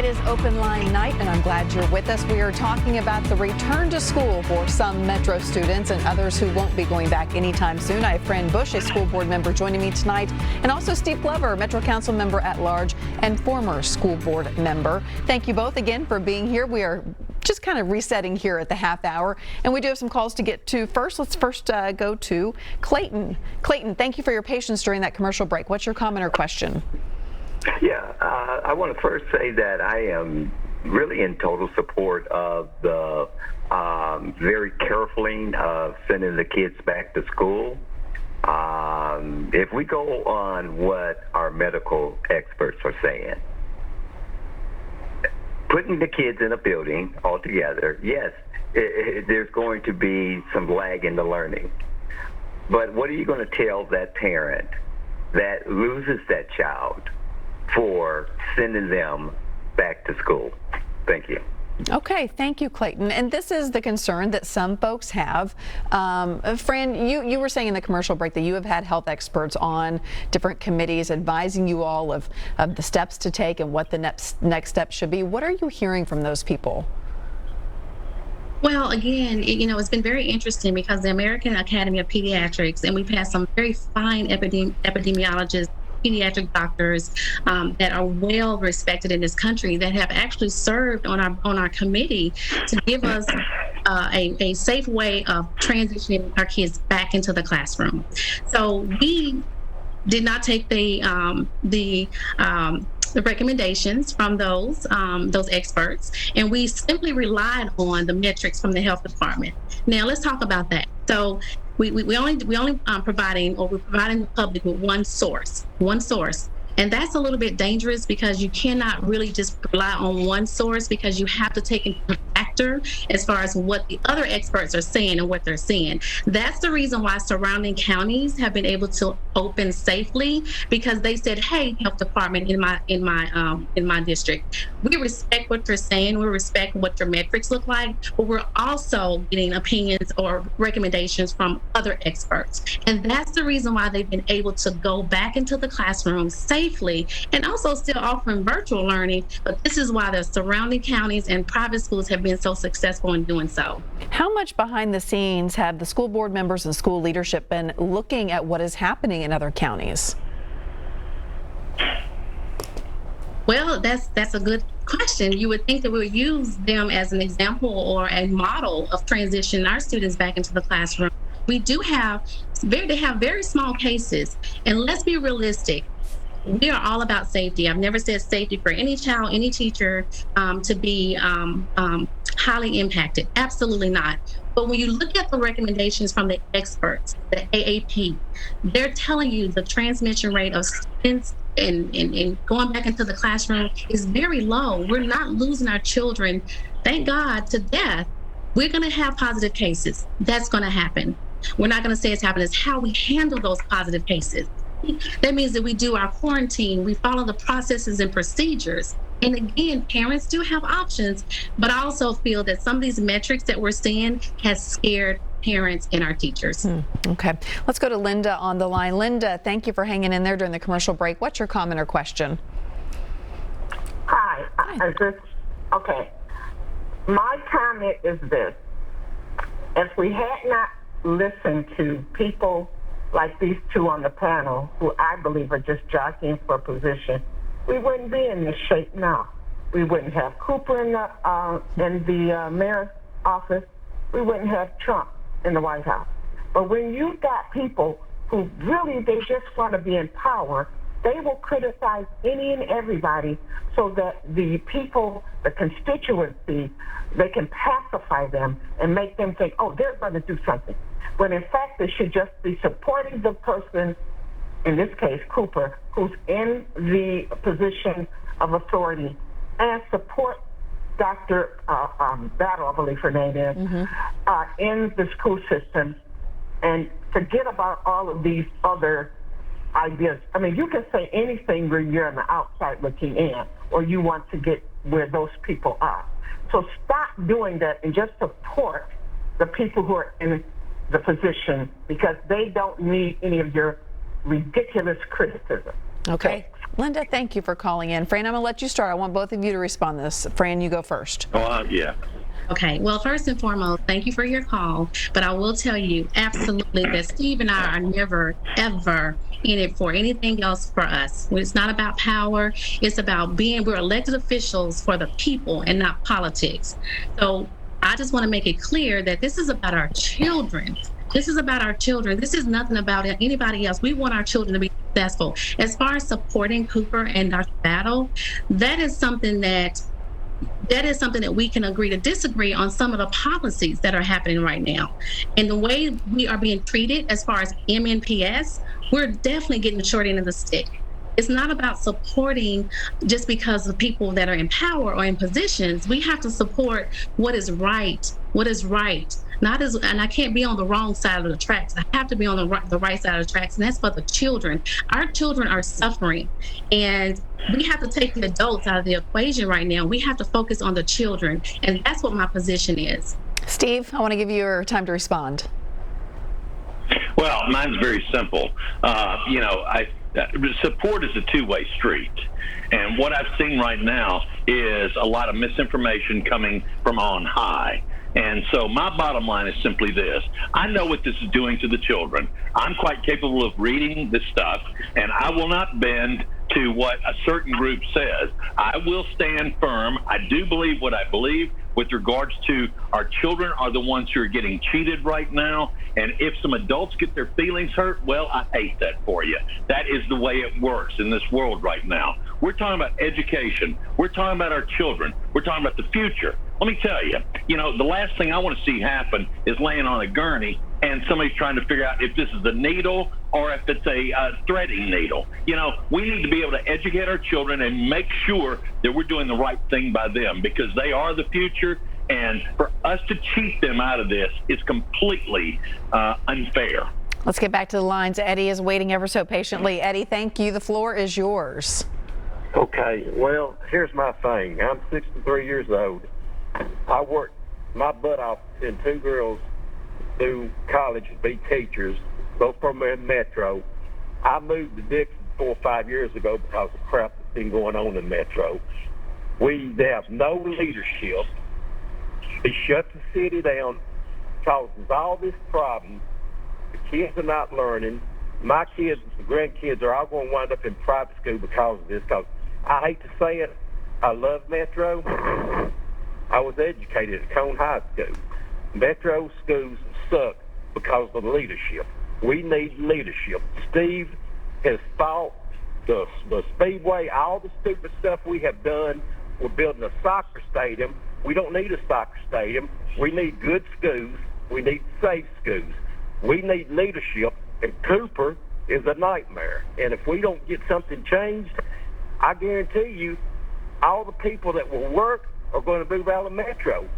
It is open line night, and I'm glad you're with us. We are talking about the return to school for some Metro students and others who won't be going back anytime soon. I have Fran, a school board member, joining me tonight, and also Steve Glover, Metro Council member at large and former school board member. Thank you both again for being here. We are just kind of resetting here at the half hour, and we do have some calls to get to first. Let's first go to Clayton. Clayton, thank you for your patience during that commercial break. What's your comment or question? Yeah, I want to first say that I am really in total support of the very carefully sending the kids back to school. If we go on what our medical experts are saying, putting the kids in a building altogether, yes, there's going to be some lag in the learning. But what are you going to tell that parent that loses that child for sending them back to school? Thank you. Okay, thank you, Clayton. And this is the concern that some folks have. Fran, you were saying in the commercial break that you have had health experts on different committees advising you all of the steps to take and what the next step should be. What are you hearing from those people? Well, again, it's been very interesting because the American Academy of Pediatrics, and we've had some very fine epidemiologists, pediatric doctors that are well respected in this country that have actually served on our committee to give us a safe way of transitioning our kids back into the classroom. So we did not take the recommendations from those experts, and we simply relied on the metrics from the health department. Now let's talk about that. So we're only providing the public with one source, and that's a little bit dangerous because you cannot really just rely on one source, because you have to take into factor as far as what the other experts are saying and what they're seeing. That's the reason why surrounding counties have been able to open safely, because they said, hey, health department in my district, we respect what you're saying, we respect what your metrics look like, but we're also getting opinions or recommendations from other experts. And that's the reason why they've been able to go back into the classroom safely and also still offering virtual learning. But this is why the surrounding counties and private schools have been so successful in doing so. How much behind the scenes have the school board members and school leadership been looking at what is happening in other counties? Well, that's a good question. You would think that we would use them as an example or a model of transitioning our students back into the classroom. We do have very small cases, and let's be realistic. We are all about safety. I've never said safety for any child, any teacher to be highly impacted. Absolutely not. But when you look at the recommendations from the experts, the AAP, they're telling you the transmission rate of students and going back into the classroom is very low. We're not losing our children, thank God, to death. We're going to have positive cases. That's going to happen. We're not going to say it's happening. It's how we handle those positive cases. That means that we do our quarantine, we follow the processes and procedures. And again, parents do have options, but I also feel that some of these metrics that we're seeing has scared parents and our teachers. Okay, let's go to Linda on the line. Linda, thank you for hanging in there during the commercial break. What's your comment or question? Hi. Okay. My comment is this. If we had not listened to people like these two on the panel, who I believe are just jockeying for position, we wouldn't be in this shape now. We wouldn't have Cooper in the mayor's office. We wouldn't have Trump in the White House. But when you've got people who really, they just want to be in power, they will criticize any and everybody so that the people, the constituency, they can pacify them and make them think, oh, they're going to do something. When in fact, they should just be supporting the person, in this case, Cooper, who's in the position of authority, and support Dr. Battle, I believe her name is, in the school system, and forget about all of these other ideas. I mean, you can say anything where you're on the outside looking in, or you want to get where those people are. So stop doing that and just support the people who are in the position, because they don't need any of your ridiculous criticism. Okay. Linda, thank you for calling in. Fran, I'm going to let you start. I want both of you to respond to this. Fran, you go first. Yeah. Okay, well, first and foremost, thank you for your call. But I will tell you absolutely that Steve and I are never, ever in it for anything else for us. It's not about power. It's about we're elected officials for the people and not politics. So I just want to make it clear that this is about our children. This is about our children. This is nothing about anybody else. We want our children to be successful. As far as supporting Cooper and Dr. Battle, that is something that we can agree to disagree on some of the policies that are happening right now. And the way we are being treated as far as MNPS, we're definitely getting the short end of the stick. It's not about supporting just because of people that are in power or in positions. We have to support what is right. And I can't be on the wrong side of the tracks. I have to be on the right side of the tracks, and that's for the children. Our children are suffering, and we have to take the adults out of the equation right now. We have to focus on the children, and that's what my position is. Steve, I want to give you your time to respond. Well, mine's very simple. Support is a two-way street. And what I've seen right now is a lot of misinformation coming from on high. And so my bottom line is simply this. I know what this is doing to the children. I'm quite capable of reading this stuff, and I will not bend to what a certain group says. I will stand firm. I do believe what I believe with regards to our children are the ones who are getting cheated right now. And if some adults get their feelings hurt, well, I hate that for you. That is the way it works in this world right now. We're talking about education. We're talking about our children. We're talking about the future. Let me tell you, the last thing I want to see happen is laying on a gurney and somebody's trying to figure out if this is a needle or if it's a threading needle. We need to be able to educate our children and make sure that we're doing the right thing by them, because they are the future. And for us to cheat them out of this is completely unfair. Let's get back to the lines. Eddie is waiting ever so patiently. Eddie, thank you. The floor is yours. Okay, well, here's my thing. I'm 63 years old. I worked my butt off in 2 girls through college to be teachers, both from the Metro. I moved to Dixon 4 or 5 years ago because of crap that's been going on in Metro. We have no leadership. They shut the city down, causes all this problem. The kids are not learning. My kids, the grandkids, are all going to wind up in private school because of this. Because I hate to say it, I love Metro. I was educated at Cone High School. Metro schools suck because of leadership. We need leadership. Steve has fought the Speedway, all the stupid stuff we have done. We're building a soccer stadium. We don't need a soccer stadium. We need good schools. We need safe schools. We need leadership, and Cooper is a nightmare. And if we don't get something changed, I guarantee you all the people that will work are going to move out of Metro.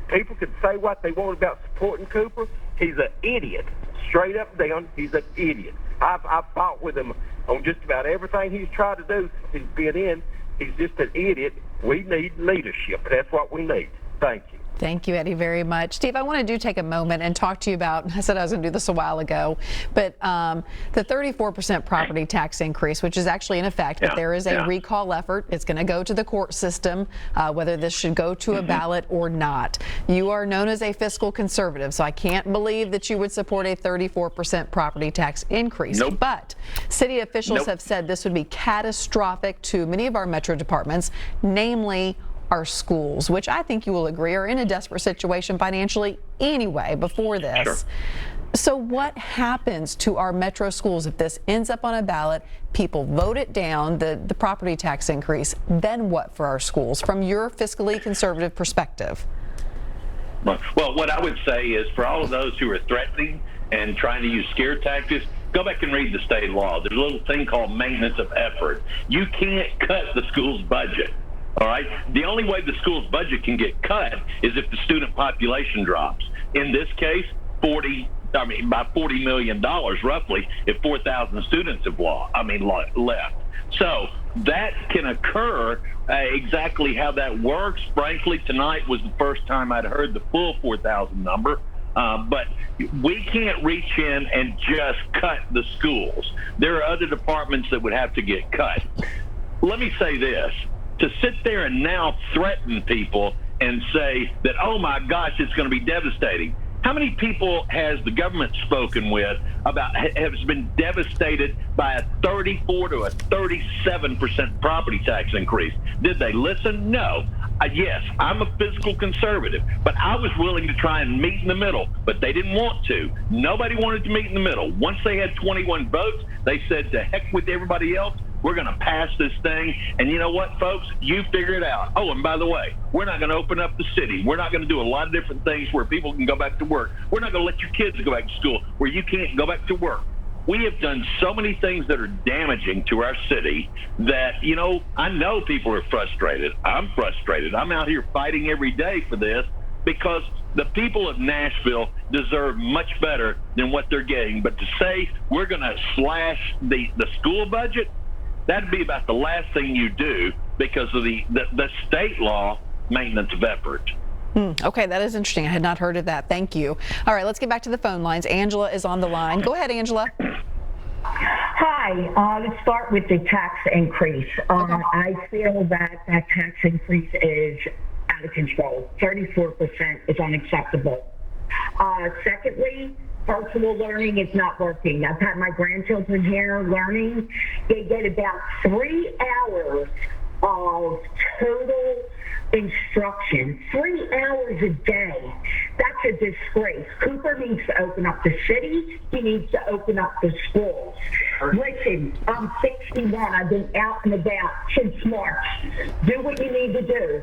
People can say what they want about supporting Cooper. He's an idiot. Straight up and down, he's an idiot. I've fought with him on just about everything he's tried to do since he's been in. He's just an idiot. We need leadership. That's what we need. Thank you. Thank you, Eddie, very much. Steve, I want to take a moment and talk to you about, I said I was going to do this a while ago, but the 34% property tax increase, which is actually in effect, but there is a recall effort. It's going to go to the court system, whether this should go to a ballot or not. You are known as a fiscal conservative, so I can't believe that you would support a 34% property tax increase. Nope. But city officials have said this would be catastrophic to many of our metro departments, namely our schools, which I think you will agree are in a desperate situation financially anyway before this. Sure. So what happens to our metro schools if this ends up on a ballot, people vote it down, the property tax increase, then what for our schools from your fiscally conservative perspective? Well, what I would say is for all of those who are threatening and trying to use scare tactics, go back and read the state law. There's a little thing called maintenance of effort. You can't cut the school's budget. All right. The only way the school's budget can get cut is if the student population drops. In this case, by $40 million roughly, if 4,000 students have left. So that can occur. Exactly how that works, frankly, tonight was the first time I'd heard the full 4,000 number. But we can't reach in and just cut the schools. There are other departments that would have to get cut. let me say this. To sit there and now threaten people and say that, oh my gosh, it's going to be devastating. How many people has the government spoken with about has been devastated by a 34 to a 37% property tax increase? Did they listen? No. Yes, I'm a fiscal conservative, but I was willing to try and meet in the middle, but they didn't want to. Nobody wanted to meet in the middle. Once they had 21 votes, they said, to heck with everybody else. We're going to pass this thing. And you know what, folks? You figure it out. Oh, and by the way, we're not going to open up the city. We're not going to do a lot of different things where people can go back to work. We're not going to let your kids go back to school where you can't go back to work. We have done so many things that are damaging to our city that, you know, I know people are frustrated. I'm frustrated. I'm out here fighting every day for this because the people of Nashville deserve much better than what they're getting. But to say we're going to slash the school budget, that'd be about the last thing you do because of the state law maintenance of effort. Okay, that is interesting. I had not heard of that. Thank you. All right, let's get back to the phone lines. Angela is on the line. Go ahead, Angela. Hi. Let's start with the tax increase. I feel that tax increase is out of control. 34% is unacceptable. Secondly, virtual learning is not working. I've had my grandchildren here learning. They get about 3 hours of total instruction, 3 hours a day. That's a disgrace. Cooper needs to open up the city. He needs to open up the schools. Listen, I'm 61. I've been out and about since March. Do what you need to do.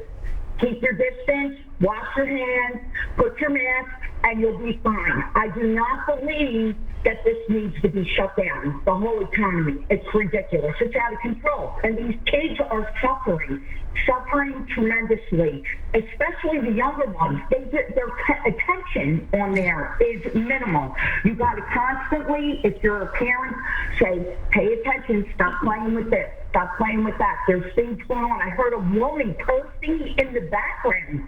Keep your distance, wash your hands, put your mask, and you'll be fine. I do not believe that this needs to be shut down, the whole economy. It's ridiculous. It's out of control. And these kids are suffering tremendously, especially the younger ones. Their attention on there is minimal. You got to constantly, if you're a parent, say, pay attention, stop playing with this, stop playing with that. There's things going on. I heard a woman cursing in the background.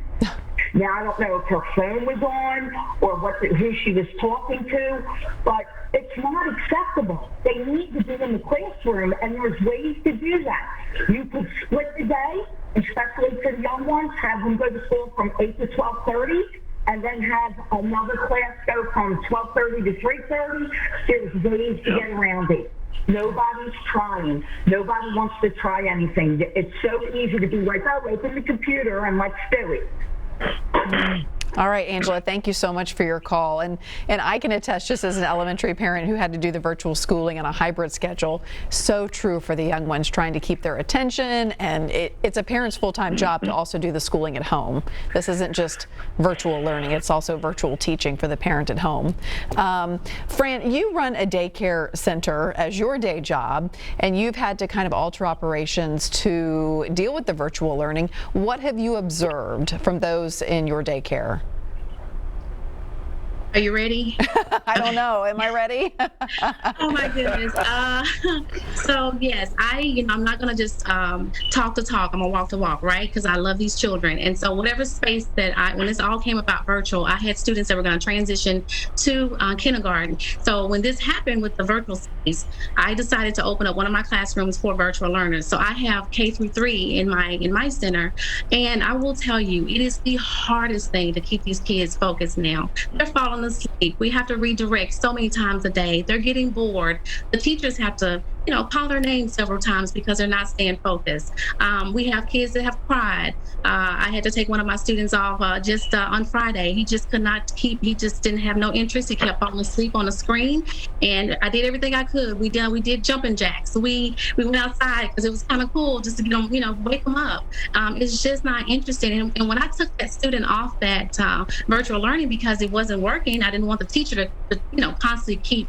Now, I don't know if her phone was on or who she was talking to, but it's not acceptable. They need to be in the classroom, and there's ways to do that. You could split the day, especially for the young ones, have them go to school from 8 to 12:30, and then have another class go from 12:30 to 3:30. There's ways to get around it. Nobody's trying. Nobody wants to try anything. It's so easy to be like, oh, open the computer and let's do it. All right, Angela, thank you so much for your call. And I can attest, just as an elementary parent who had to do the virtual schooling on a hybrid schedule, so true for the young ones trying to keep their attention. And it's a parent's full-time job to also do the schooling at home. This isn't just virtual learning, it's also virtual teaching for the parent at home. Fran, you run a daycare center as your day job, and you've had to kind of alter operations to deal with the virtual learning. What have you observed from those in your daycare? Are you ready? I don't know. Am I ready? Oh my goodness. So yes, I'm not gonna just talk the talk. I'm gonna walk the walk, right? Because I love these children, and so whatever space that when this all came about virtual, I had students that were gonna transition to kindergarten. So when this happened with the virtual space, I decided to open up one of my classrooms for virtual learners. So I have K through 3 in my center, and I will tell you, it is the hardest thing to keep these kids focused now. They're falling asleep. We have to redirect so many times a day. They're getting bored. The teachers have to, call their name several times because they're not staying focused. We have kids that have cried. I had to take one of my students off just on Friday. He just could not he just didn't have no interest. He kept falling asleep on the screen, and I did everything I could. We did jumping jacks. We went outside because it was kind of cool just to get them, wake them up. It's just not interesting. And when I took that student off that virtual learning because it wasn't working, I didn't want the teacher to constantly keep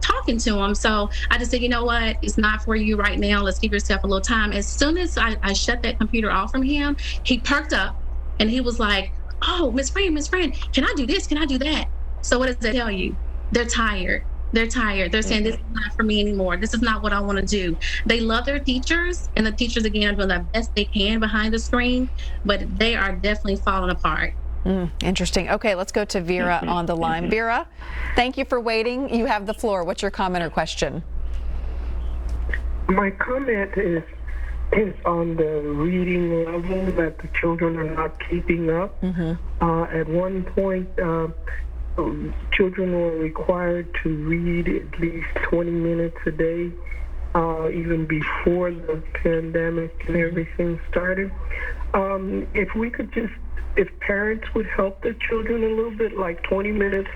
talking to him. So I just said, you know what? It's not for you right now. Let's give yourself a little time. As soon as I shut that computer off from him, he perked up and he was like, oh, Miss Fran, can I do this? Can I do that? So what does that tell you? They're tired. They're saying, this is not for me anymore. This is not what I want to do. They love their teachers, and the teachers, again, are doing the best they can behind the screen, but they are definitely falling apart. Interesting. Okay, let's go to Vera on the line. Vera, thank you for waiting. You have the floor. What's your comment or question? My comment is is on the reading level that the children are not keeping up. At one point, children were required to read at least 20 minutes a day, even before the pandemic and everything started. If we could just, if parents would help their children a little bit, like 20 minutes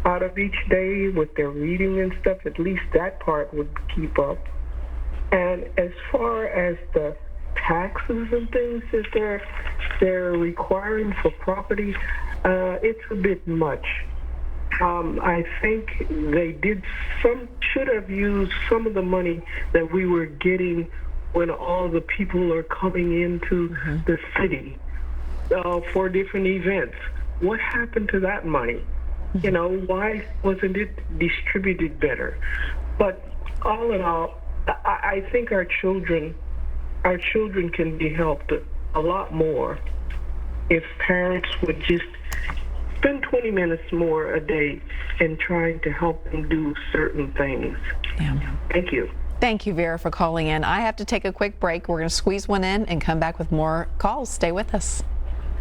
out of each day with their reading and stuff, at least that part would keep up. And as far as the taxes and things that they're requiring for property, it's a bit much. I think they should have used some of the money that we were getting when all the people are coming into the city for different events. What happened to that money? You know, why wasn't it distributed better? But all in all, I think our children can be helped a lot more if parents would just spend 20 minutes more a day in trying to help them do certain things. Yeah. Thank you. Thank you, Vera, for calling in. I have to take a quick break. We're going to squeeze one in and come back with more calls. Stay with us.